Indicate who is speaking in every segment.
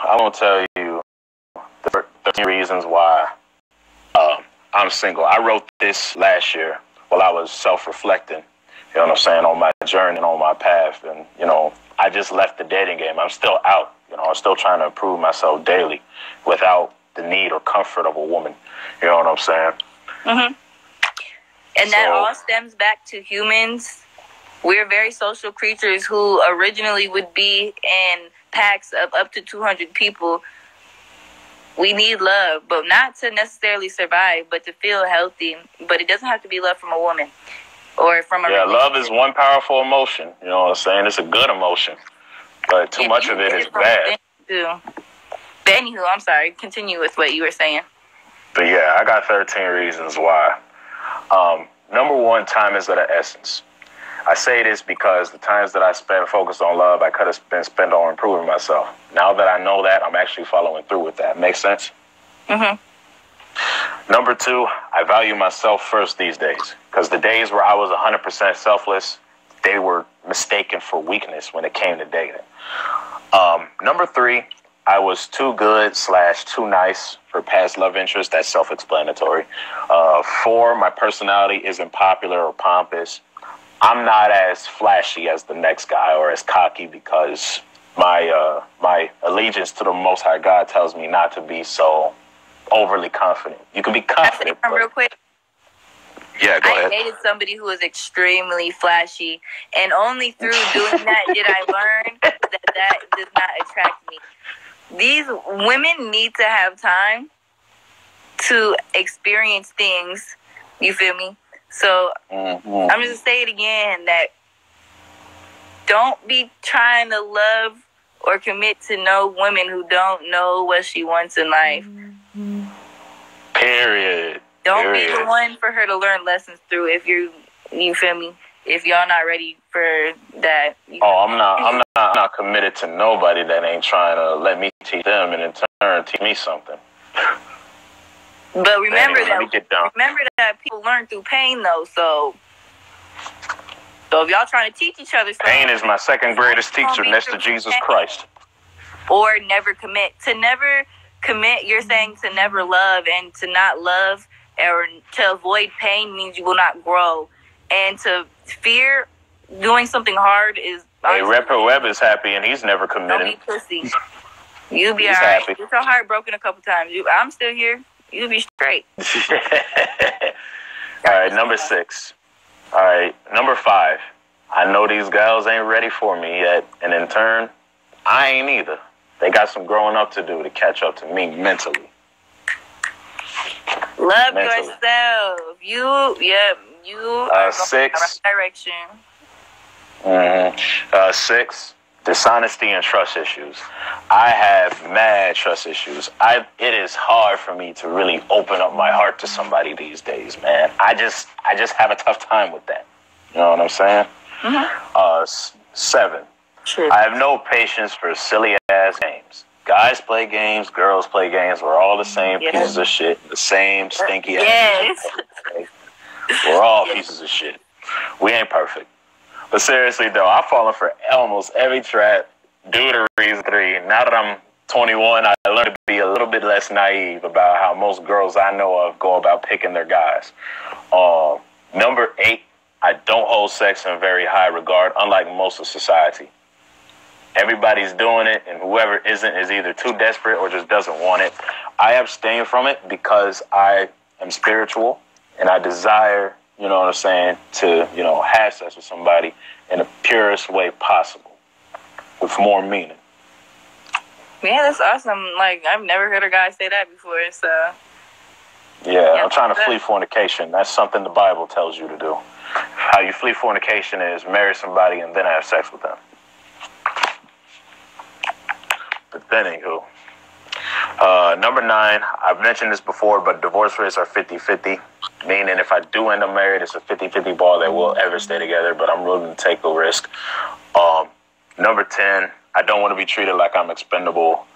Speaker 1: I won't tell you the 13 reasons why I'm single. I wrote this last year while I was self-reflecting, you know what I'm saying, on my journey and on my path. And, you know, I just left the dating game. I'm still out. You know, I'm still trying to improve myself daily without the need or comfort of a woman. You know what I'm saying?
Speaker 2: Mm-hmm. And that all stems back to humans. We're very social creatures who originally would be in packs of up to 200 people. We need love, but not to necessarily survive, but to feel healthy. But it doesn't have to be love from a woman or from a relationship.
Speaker 1: Love is one powerful emotion. You know what I'm saying? It's a good emotion, but too much of it is bad.
Speaker 2: But anywho, I'm sorry. Continue with what you were saying.
Speaker 1: But yeah, I got 13 reasons why. Number one, time is of the essence. I say this because the times that I spent focused on love, I could have been spent on improving myself. Now that I know that, I'm actually following through with that. Make sense?
Speaker 2: Mm-hmm.
Speaker 1: Number two, I value myself first these days. Because the days where I was 100% selfless, they were mistaken for weakness when it came to dating. Number three, I was too good / too nice for past love interest. That's self-explanatory. 4, my personality isn't popular or pompous. I'm not as flashy as the next guy or as cocky because my allegiance to the Most High God tells me not to be so overly confident. You can be confident.
Speaker 2: Can I say real quick?
Speaker 1: Yeah, go ahead.
Speaker 2: I dated somebody who was extremely flashy, and only through doing that did I learn that does not attract me. These women need to have time to experience things. You feel me? So I'm just going to say it again, that don't be trying to love or commit to no women who don't know what she wants in life.
Speaker 1: Period.
Speaker 2: Don't be the one for her to learn lessons through if you feel me? If y'all not ready for that.
Speaker 1: I'm not committed to nobody that ain't trying to let me teach them and in turn teach me something.
Speaker 2: But remember that people learn through pain, though. So if y'all trying to teach each other something,
Speaker 1: pain is my second greatest teacher next to Jesus Christ.
Speaker 2: Or never commit. To never commit, you're saying to never love, and to not love or to avoid pain means you will not grow. And to fear doing something hard is...
Speaker 1: Hey, Rapper Webb is happy and he's never committed.
Speaker 2: Don't be pussy. You be alright. Get your heart broken a couple times. I'm still here. You'll be straight.
Speaker 1: All right, number 6. All right, number 5. I know these gals ain't ready for me yet, and in turn, I ain't either. They got some growing up to do to catch up to me mentally.
Speaker 2: Love yourself. You are
Speaker 1: 6.
Speaker 2: going in the right
Speaker 1: direction. 6. Dishonesty and trust issues. I have mad trust issues. It is hard for me to really open up my heart to somebody these days, man. I just have a tough time with that. You know what I'm saying? 7.
Speaker 2: True.
Speaker 1: I have no patience for silly ass games. Guys play games, girls play games. We're all the same pieces of shit. The same stinky ass. We're all pieces of shit. We ain't perfect. But seriously, though, I've fallen for almost every trap due to reason 3. Now that I'm 21, I learned to be a little bit less naive about how most girls I know of go about picking their guys. Number 8, I don't hold sex in very high regard, unlike most of society. Everybody's doing it, and whoever isn't is either too desperate or just doesn't want it. I abstain from it because I am spiritual, and I desire... You know what I'm saying? To, have sex with somebody in the purest way possible. With more meaning.
Speaker 2: Yeah, that's awesome. Like, I've never heard a guy say that before, so...
Speaker 1: Yeah, I'm trying to flee fornication. That's something the Bible tells you to do. How you flee fornication is marry somebody and then have sex with them. But then, anywho. Number 9, I've mentioned this before, but divorce rates are 50-50. Meaning if I do end up married, it's a 50-50 ball that we'll ever stay together, but I'm willing to take the risk. Number 10, I don't want to be treated like I'm expendable.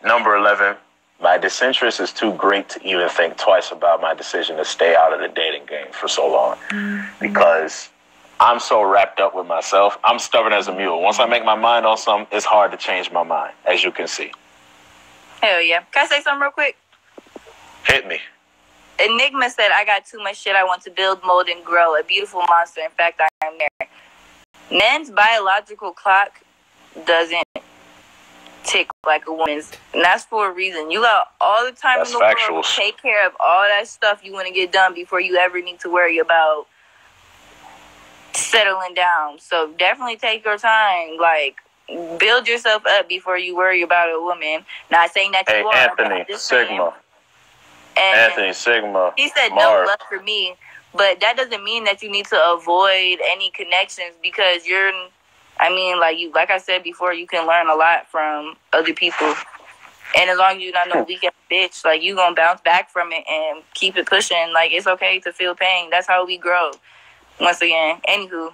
Speaker 1: Number 11, my disinterest is too great to even think twice about my decision to stay out of the dating game for so long. Because I'm so wrapped up with myself. I'm stubborn as a mule. Once I make my mind on something, it's hard to change my mind, as you can see.
Speaker 2: Hell yeah. Can I say something real quick?
Speaker 1: Hit me.
Speaker 2: Enigma said, I got too much shit I want to build, mold, and grow. A beautiful monster. In fact, I am there. Men's biological clock doesn't tick like a woman's. And that's for a reason. You got all the time in the world to take care of all that stuff you want to get done before you ever need to worry about settling down. So definitely take your time. Like, build yourself up before you worry about a woman. Not saying that you are.
Speaker 1: Anthony Sigma. Anthony Sigma.
Speaker 2: He said no love for me, but that doesn't mean that you need to avoid any connections because like I said before, you can learn a lot from other people. And as long as you're not no weak ass bitch, like, you gonna bounce back from it and keep it pushing. Like, it's okay to feel pain. That's how we grow. Once again, anywho.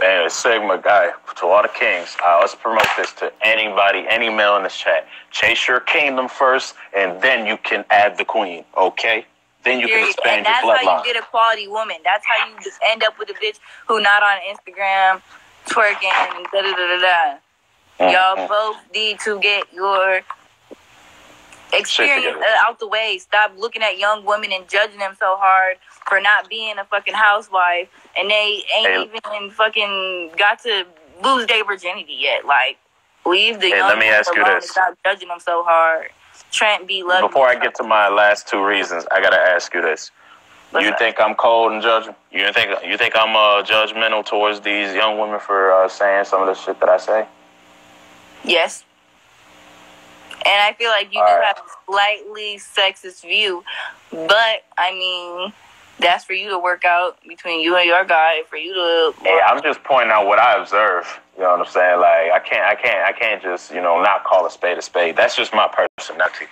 Speaker 1: Man, Sigma guy, to all the kings, let's promote this to anybody, any male in this chat. Chase your kingdom first, and then you can add the queen, okay? Then you can expand your bloodline.
Speaker 2: And that's how you get a quality woman. That's how you just end up with a bitch who not on Instagram, twerking, and da-da-da-da-da. Y'all both need to get your experience out the way. Stop looking at young women and judging them so hard for not being a fucking housewife, and they ain't even fucking got to lose their virginity yet. Like, leave the young women alone and stop judging them so hard. Trent B. Love.
Speaker 1: Before I get to my last two reasons, I gotta ask you this. You think I'm cold and judging? You think I'm judgmental towards these young women for saying some of the shit that I say?
Speaker 2: Yes. And I feel like you do have a slightly sexist view, but I mean, that's for you to work out between you and your guy. For you to.
Speaker 1: Hey, I'm just pointing out what I observe. You know what I'm saying? Like, I can't just not call a spade a spade. That's just my personality.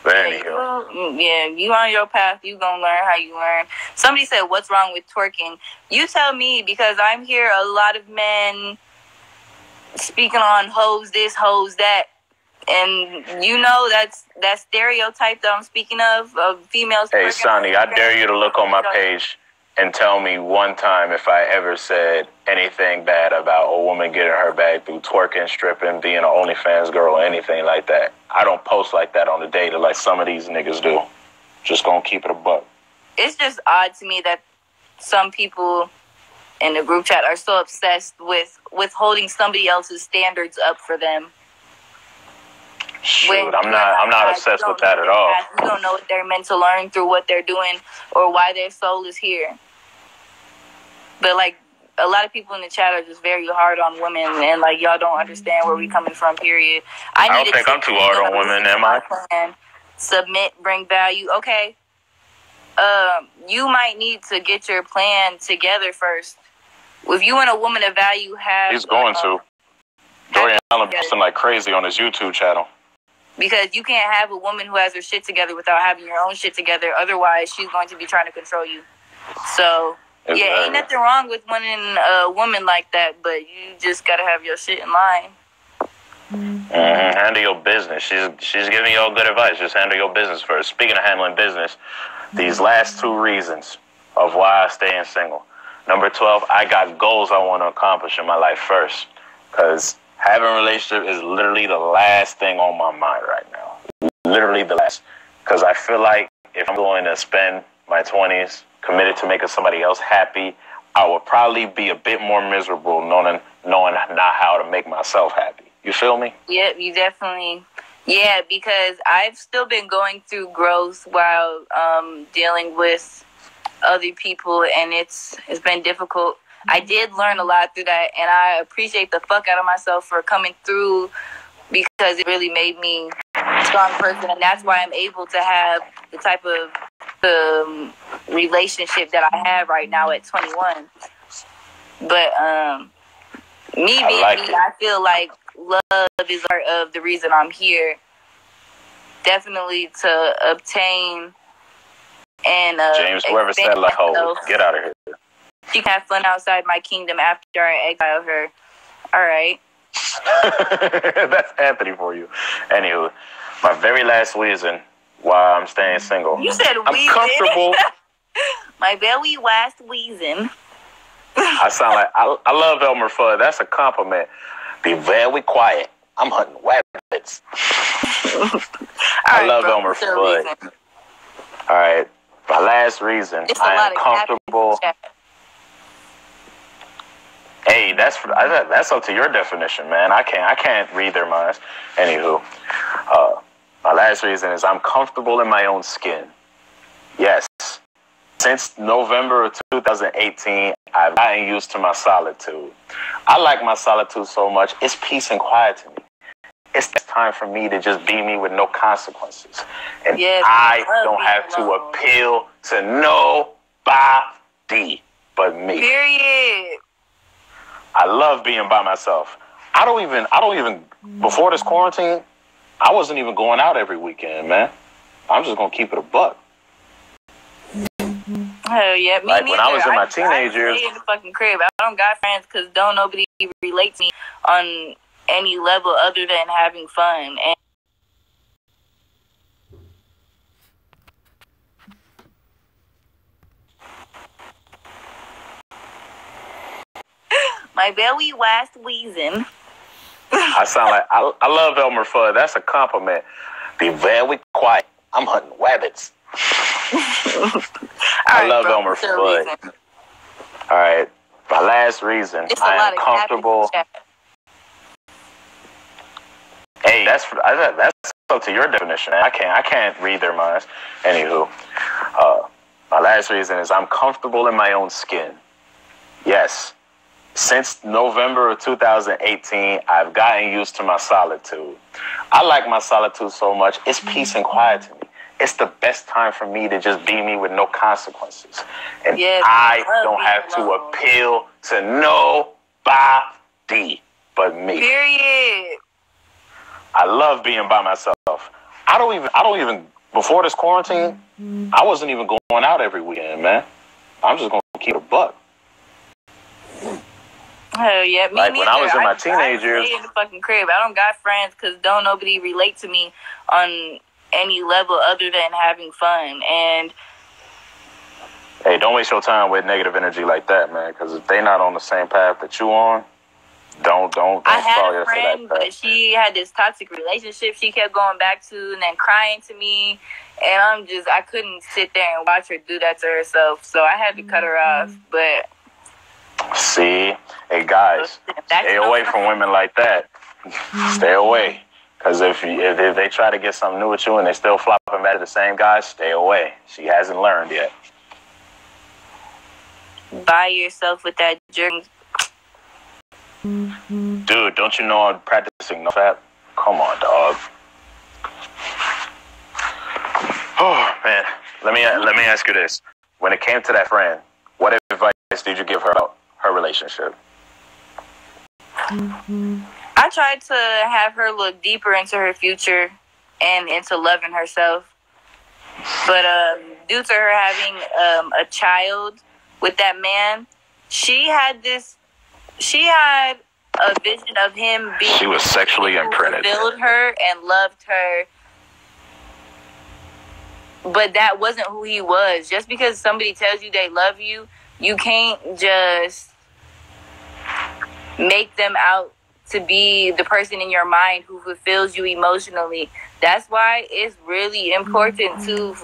Speaker 1: But anyhow.
Speaker 2: Yeah, you on your path. You gonna learn how you learn. Somebody said, "What's wrong with twerking?" You tell me, because I'm hear a lot of men speaking on hoes this, hoes that. And that stereotype that I'm speaking of females.
Speaker 1: Hey, Sonny, I dare you to look on my page and tell me one time if I ever said anything bad about a woman getting her bag through twerking, stripping, being an OnlyFans girl, or anything like that. I don't post like that on the daily like some of these niggas do. Just gonna keep it a buck.
Speaker 2: It's just odd to me that some people in the group chat are so obsessed with holding somebody else's standards up for them.
Speaker 1: Shoot, I'm not obsessed with that at all.
Speaker 2: You don't know what they're meant to learn through what they're doing or why their soul is here. But, like, a lot of people in the chat are just very hard on women, and, like, y'all don't understand where we coming from, period.
Speaker 1: I don't think I'm too hard on women, am I?
Speaker 2: Submit, bring value. Okay. You might need to get your plan together first. If you and a woman of value have...
Speaker 1: He's going to. Dorian Allen posting like crazy on his YouTube channel.
Speaker 2: Because you can't have a woman who has her shit together without having your own shit together. Otherwise, she's going to be trying to control you. So, yeah, ain't nothing wrong with wanting a woman like that, but you just got to have your shit in line.
Speaker 1: Handle your business. She's giving you all good advice. Just handle your business first. Speaking of handling business, these last two reasons of why I stay in single. Number 12, I got goals I want to accomplish in my life first. Because having a relationship is literally the last thing on my mind right now. Literally the last. Because I feel like if I'm going to spend my 20s committed to making somebody else happy, I would probably be a bit more miserable knowing not how to make myself happy. You feel me?
Speaker 2: Yep, you definitely... Yeah, because I've still been going through growth while dealing with other people, and it's been difficult. I did learn a lot through that, and I appreciate the fuck out of myself for coming through because it really made me a strong person, and that's why I'm able to have the type of relationship that I have right now at 21. But me being me, I feel like love is part of the reason I'm here. Definitely to obtain and
Speaker 1: James, whoever said like, "Oh, get out of here."
Speaker 2: She can have fun outside my kingdom after I exile her. All right.
Speaker 1: That's Anthony for you. Anywho, my very last reason why I'm staying single.
Speaker 2: You said
Speaker 1: I'm comfortable.
Speaker 2: My very last reason.
Speaker 1: I sound like I love Elmer Fudd. That's a compliment. Be very quiet. I'm hunting rabbits. I love Elmer Fudd. All right. My last reason, I am comfortable. Hey, that's up to your definition, man. I can't read their minds. Anywho, my last reason is I'm comfortable in my own skin. Yes. Since November of 2018, I've gotten used to my solitude. I like my solitude so much. It's peace and quiet to me. It's time for me to just be me with no consequences. And I don't have to appeal to nobody but me.
Speaker 2: Period.
Speaker 1: I love being by myself. I don't even, before this quarantine, I wasn't even going out every weekend, man. I'm just going to keep it a buck.
Speaker 2: Hell yeah, me
Speaker 1: like
Speaker 2: neither.
Speaker 1: When I was in my teenage years,
Speaker 2: I stay in the fucking crib. I don't got friends because don't nobody relate to me on any level other than having fun. And my belly was wheezing.
Speaker 1: I sound like I love Elmer Fudd. That's a compliment. Be very quiet. I'm hunting rabbits. I love Elmer Fudd. All right. My last reason, I am comfortable. Hey, that's up to your definition. I can't read their minds. Anywho, my last reason is I'm comfortable in my own skin. Yes. Since November of 2018, I've gotten used to my solitude. I like my solitude so much. It's peace and quiet to me. It's the best time for me to just be me with no consequences. And I don't have to appeal to nobody but me.
Speaker 2: Period.
Speaker 1: I love being by myself. I don't even before this quarantine, I wasn't even going out every weekend, man. I'm just going to keep it a buck.
Speaker 2: Hell yeah, me
Speaker 1: like
Speaker 2: neither.
Speaker 1: When I was in my teenage years,
Speaker 2: I stay in the fucking crib. I don't got friends because don't nobody relate to me on any level other than having fun. And
Speaker 1: hey, don't waste your time with negative energy like that, man. Because if they not on the same path that you on, don't
Speaker 2: I had a friend, but she had this toxic relationship she kept going back to and then crying to me. And I couldn't sit there and watch her do that to herself. So I had to cut her off. But
Speaker 1: see, hey guys, stay away from women like that. Stay away. Because if they try to get something new with you and they still flopping back to the same guy, stay away. She hasn't learned yet.
Speaker 2: Buy yourself with that jerk.
Speaker 1: Dude, don't you know I'm practicing no fap? Come on, dog. Oh man, let me ask you this: when it came to that friend, what advice did you give her about her relationship?
Speaker 2: I tried to have her look deeper into her future and into loving herself, but due to her having a child with that man, she had a vision of him being.
Speaker 1: She was sexually imprinted.
Speaker 2: Fulfilled her and loved her, but that wasn't who he was. Just because somebody tells you they love you, you can't just make them out to be the person in your mind who fulfills you emotionally. That's why it's really important to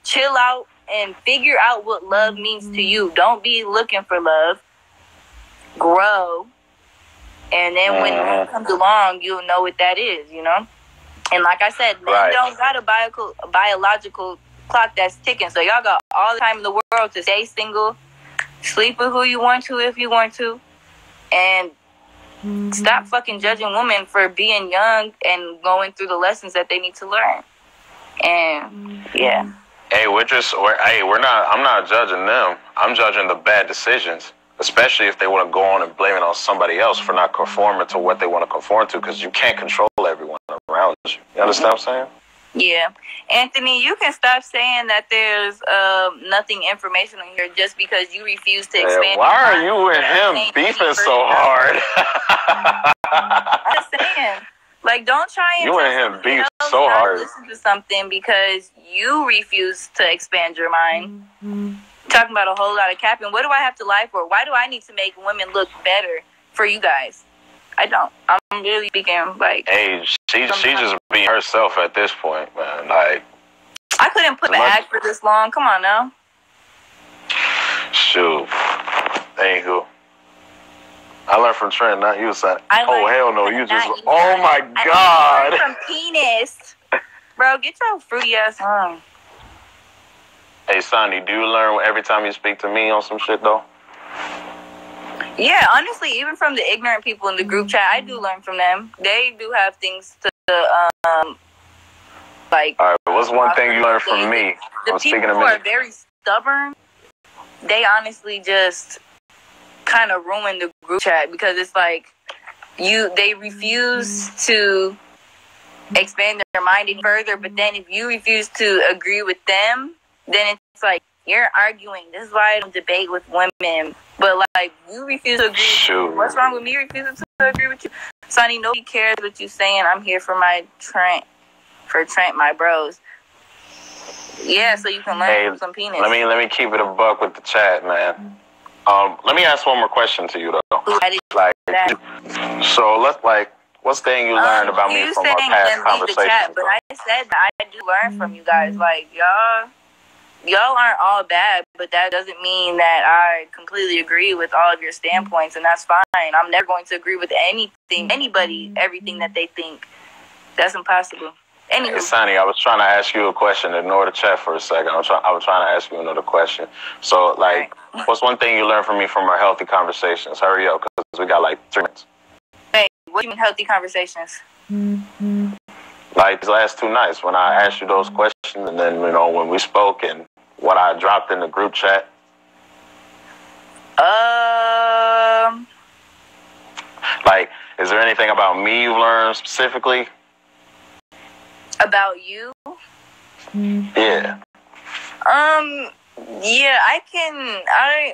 Speaker 2: chill out and figure out what love means to you. Don't be looking for love. Grow. And then when it comes along, you'll know what that is, you know? And like I said, men don't got a biological clock that's ticking. So y'all got all the time in the world to stay single, sleep with who you want to if you want to, and stop fucking judging women for being young and going through the lessons that they need to learn. And yeah.
Speaker 1: Hey, I'm not judging them. I'm judging the bad decisions, especially if they want to go on and blame it on somebody else for not conforming to what they want to conform to, because you can't control everyone around you. You understand what I'm saying?
Speaker 2: Yeah. Anthony, you can stop saying that there's nothing informational here just because you refuse to expand.
Speaker 1: Why are you and him beefing so hard?
Speaker 2: I'm just saying. Like, don't try and
Speaker 1: you and him beef so hard.
Speaker 2: Listen to something because you refuse to expand your mind. Talking about a whole lot of capping. What do I have to lie for? Why do I need to make women look better for you guys? I don't. I'm really speaking like.
Speaker 1: Hey, she just being herself at this point, man. Like,
Speaker 2: I couldn't put the act for this long. Come on now.
Speaker 1: Shoot. Anywho. I learned from Trent, not you, son. Oh, hell no. You just... Oh, my God.
Speaker 2: I learned from penis. Bro, get your fruity ass on.
Speaker 1: Hey, Sonny, do you learn every time you speak to me on some shit, though?
Speaker 2: Yeah, honestly, even from the ignorant people in the group chat, I do learn from them. They do have things to, like...
Speaker 1: All right, what's one thing you learned from me?
Speaker 2: The people who are very stubborn, they honestly just kind of ruin the group chat because it's like they refuse to expand their mind any further, but then if you refuse to agree with them, then it's like you're arguing. This is why I don't debate with women. But like you refuse to agree with me. What's wrong with me refusing to agree with you? Sonny, nobody cares what you're saying. I'm here for Trent, my bros. Yeah, so you can learn from some penis.
Speaker 1: Let me keep it a buck with the chat, man. Let me ask one more question to you though. What's the thing you learned about me from our past conversations? Chat,
Speaker 2: but I said that I do learn from you guys. Like y'all aren't all bad, but that doesn't mean that I completely agree with all of your standpoints, and that's fine. I'm never going to agree with anybody, everything that they think. That's impossible. Anyway.
Speaker 1: Hey, Sonny, I was trying to ask you a question. Ignore the chat for a second. I was trying to ask you another question. So, like, what's one thing you learned from me from our healthy conversations? Hurry up, because we got like 3 minutes.
Speaker 2: Hey, what do you mean healthy conversations?
Speaker 1: Like these last 2 nights when I asked you those questions, and then when we spoke and what I dropped in the group chat. Like, is there anything about me you learned specifically?
Speaker 2: About you?
Speaker 1: Yeah.
Speaker 2: Yeah,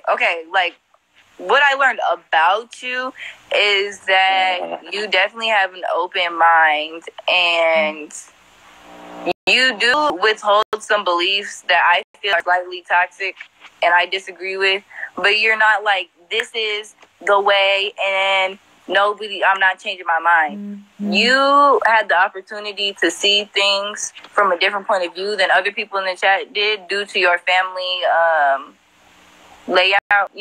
Speaker 2: okay, like, what I learned about you is that you definitely have an open mind, and you do withhold some beliefs that I feel are slightly toxic and I disagree with, but you're not like, this is the way, and I'm not changing my mind. You had the opportunity to see things from a different point of view than other people in the chat did due to your family layout,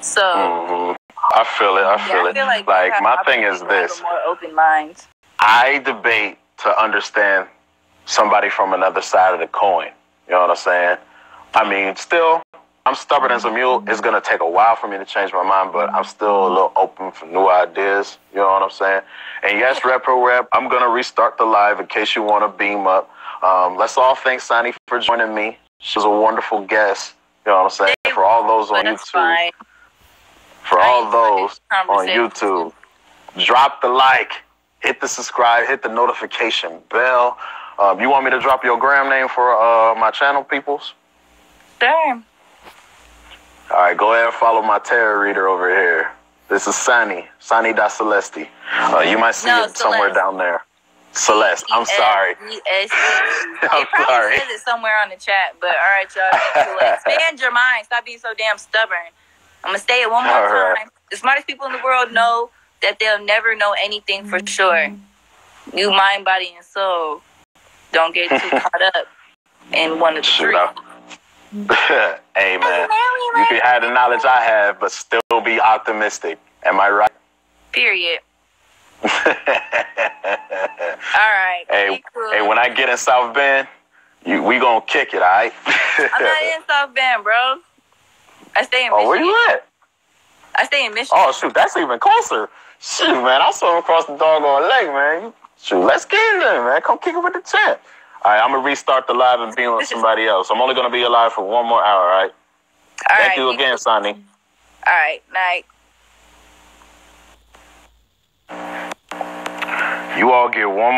Speaker 2: So
Speaker 1: I feel it. I feel it. Like my thing is this:
Speaker 2: more open mind.
Speaker 1: I debate to understand somebody from another side of the coin. You know what I'm saying? I mean, still, I'm stubborn as a mule. It's going to take a while for me to change my mind, but I'm still a little open for new ideas. You know what I'm saying? And yes, Rep, I'm going to restart the live in case you want to beam up. Let's all thank Sonny for joining me. She was a wonderful guest. You know what I'm saying? For all those on YouTube. For all those on YouTube, drop the like, hit the subscribe, hit the notification bell. You want me to drop your gram name for my channel, peoples?
Speaker 2: Damn.
Speaker 1: All right, go ahead and follow my tarot reader over here. This is Sonny da Celeste. You might see it somewhere down there. Celeste, I'm sorry.
Speaker 2: I'm sorry. Says it somewhere on the chat, but all right, y'all. Expand your mind. Stop being so damn stubborn. I'm going to say it one more time. The smartest people in the world know that they'll never know anything for sure. You mind, body, and soul. Don't get too caught up in one of the three.
Speaker 1: Hey, man. You can have the knowledge I have, but still be optimistic. Am I right?
Speaker 2: Period. All right.
Speaker 1: Hey, when I get in South Bend, we gonna kick it, all right?
Speaker 2: I'm not in South Bend, bro. I stay in Michigan.
Speaker 1: Oh, where you at?
Speaker 2: I stay in Michigan.
Speaker 1: Oh, shoot, that's even closer. Shoot, man, I saw him across the doggone lake, man. Shoot, let's get in there, man. Come kick it with the champ. All right, I'm going to restart the live and be with somebody else. I'm only going to be alive for 1 more hour, all right? Thank you again, Sonny.
Speaker 2: All right, night.
Speaker 1: You all get 1 more hour.